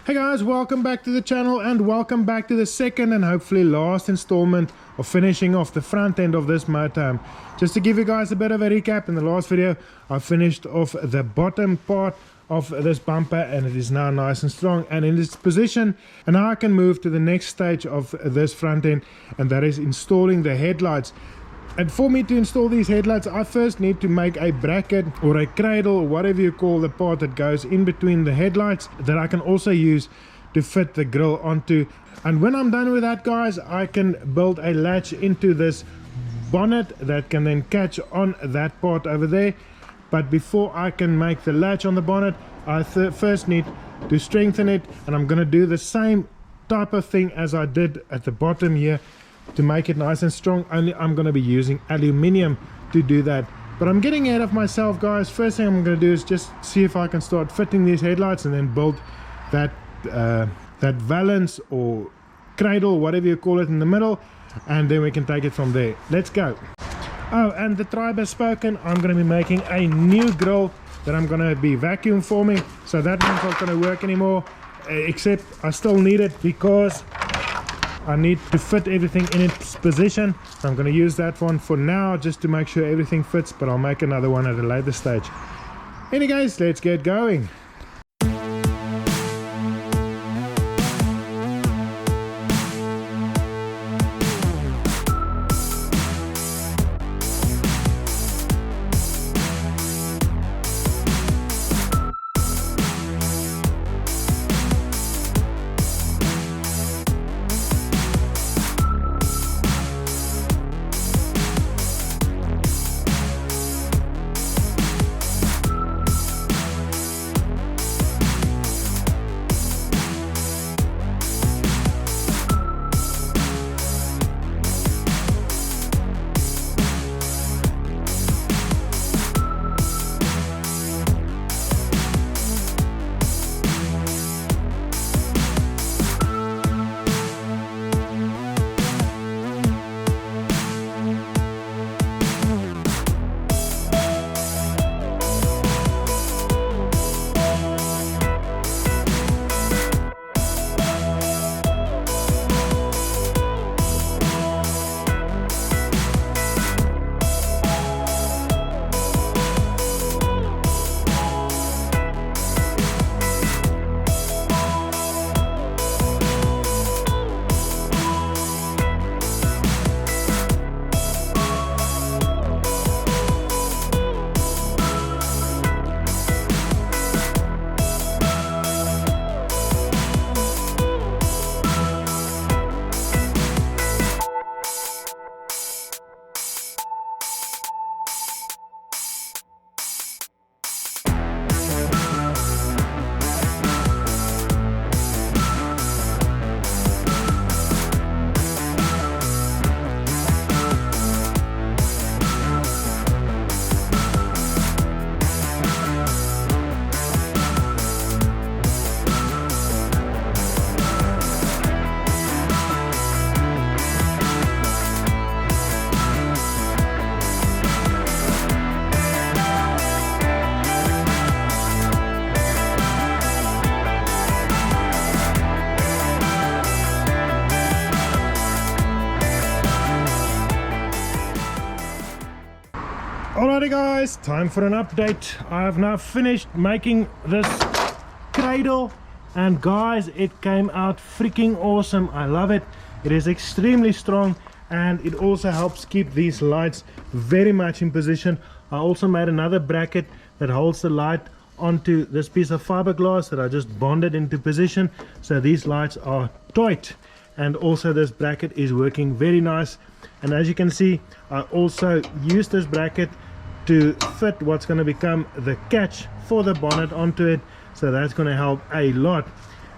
Hey guys, welcome back to the channel and welcome back to the second and hopefully last installment of finishing off the front end of this motorhome. Just to give you guys a bit of a recap, in the last video I finished off the bottom part of this bumper and it is now nice and strong and in its position, and now I can move to the next stage of this front end, and that is installing the headlights. And for me to install these headlights, I first need to make a bracket or a cradle, or whatever you call the part that goes in between the headlights, that I can also use to fit the grille onto. And when I'm done with that, guys, I can build a latch into this bonnet that can then catch on that part over there. But before I can make the latch on the bonnet, I first need to strengthen it, and I'm going to do the same type of thing as I did at the bottom here to make it nice and strong. Only I'm going to be using aluminium to do that. But I'm getting ahead of myself, guys. First thing I'm going to do is just see if I can start fitting these headlights and then build that that valance or cradle, whatever you call it, in the middle, and then we can take it from there. Let's go. Oh, and the tribe has spoken. I'm going to be making a new grill that I'm going to be vacuum forming, so that one's not going to work anymore, except I still need it because I need to fit everything in its position. So I'm going to use that one for now just to make sure everything fits, but I'll make another one at a later stage. Anyway guys, let's get going. Alrighty guys, time for an update. I have now finished making this cradle, and guys, it came out freaking awesome. I love it. It is extremely strong, and it also helps keep these lights very much in position. I also made another bracket that holds the light onto this piece of fiberglass that I just bonded into position, so these lights are tight. And also this bracket is working very nice, and as you can see, I also used this bracket to fit what's going to become the catch for the bonnet onto it, so that's going to help a lot.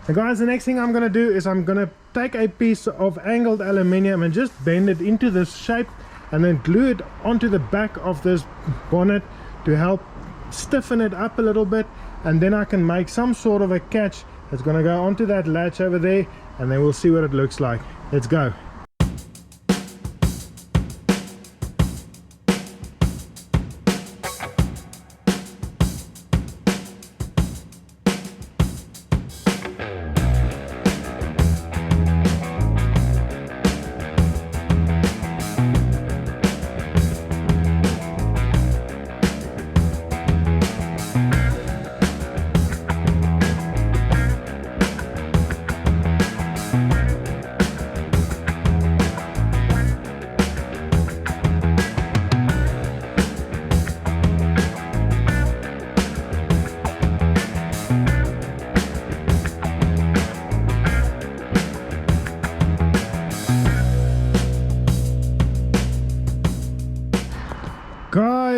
And guys, the next thing I'm going to do is I'm going to take a piece of angled aluminium and just bend it into this shape and then glue it onto the back of this bonnet to help stiffen it up a little bit, and then I can make some sort of a catch that's going to go onto that latch over there, and then we'll see what it looks like. Let's go.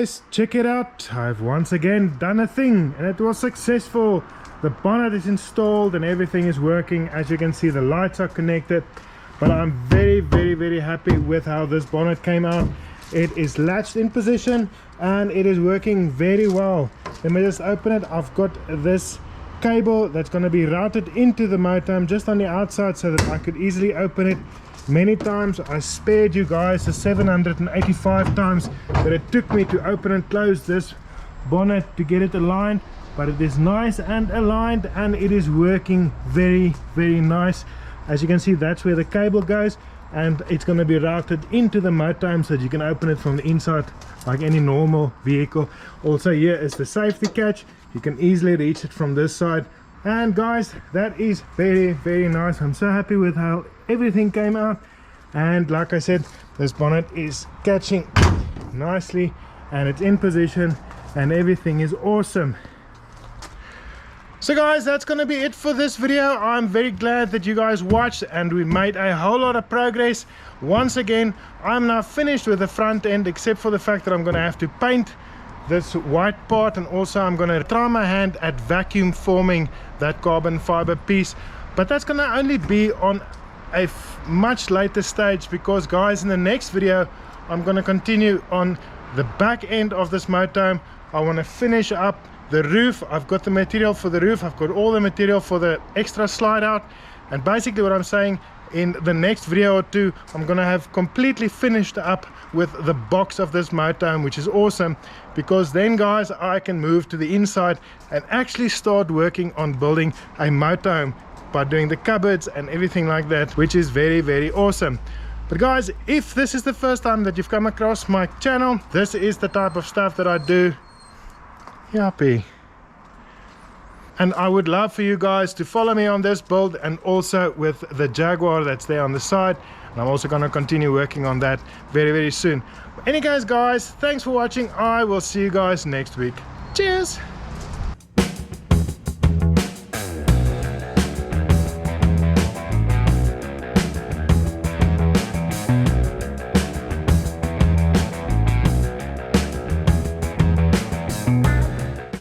guys, check it out. I've once again done a thing and it was successful. The bonnet is installed and everything is working. As you can see, the lights are connected, but I'm very happy with how this bonnet came out. It is latched in position and it is working very well. Let me just open it. I've got this cable that's going to be routed into the motorhome just on the outside so that I could easily open it. Many times I spared you guys the 785 times that it took me to open and close this bonnet to get it aligned, but it is nice and aligned and it is working very nice. As you can see, that's where the cable goes, and it's going to be routed into the motorhome so that you can open it from the inside like any normal vehicle. Also, here is the safety catch. You can easily reach it from this side. And guys, that is very nice. I'm so happy with how everything came out. And like I said, this bonnet is catching nicely and it's in position and everything is awesome. So guys, that's gonna be it for this video. I'm very glad that you guys watched and we made a whole lot of progress. Once again, I'm now finished with the front end, except for the fact that I'm gonna have to paint this white part, and also I'm gonna try my hand at vacuum forming that carbon fiber piece, but that's gonna only be on a much later stage, because guys, in the next video I'm gonna continue on the back end of this motorhome. I want to finish up the roof. I've got the material for the roof, I've got all the material for the extra slide out, and basically what I'm saying, in the next video or two I'm gonna have completely finished up with the box of this motorhome, which is awesome, because then guys, I can move to the inside and actually start working on building a motorhome by doing the cupboards and everything like that, which is very awesome. But guys, if this is the first time that you've come across my channel, this is the type of stuff that I do. Yappy. And I would love for you guys to follow me on this build, and also with the Jaguar that's there on the side, and I'm also going to continue working on that very soon. But anyways guys, thanks for watching. I will see you guys next week. Cheers.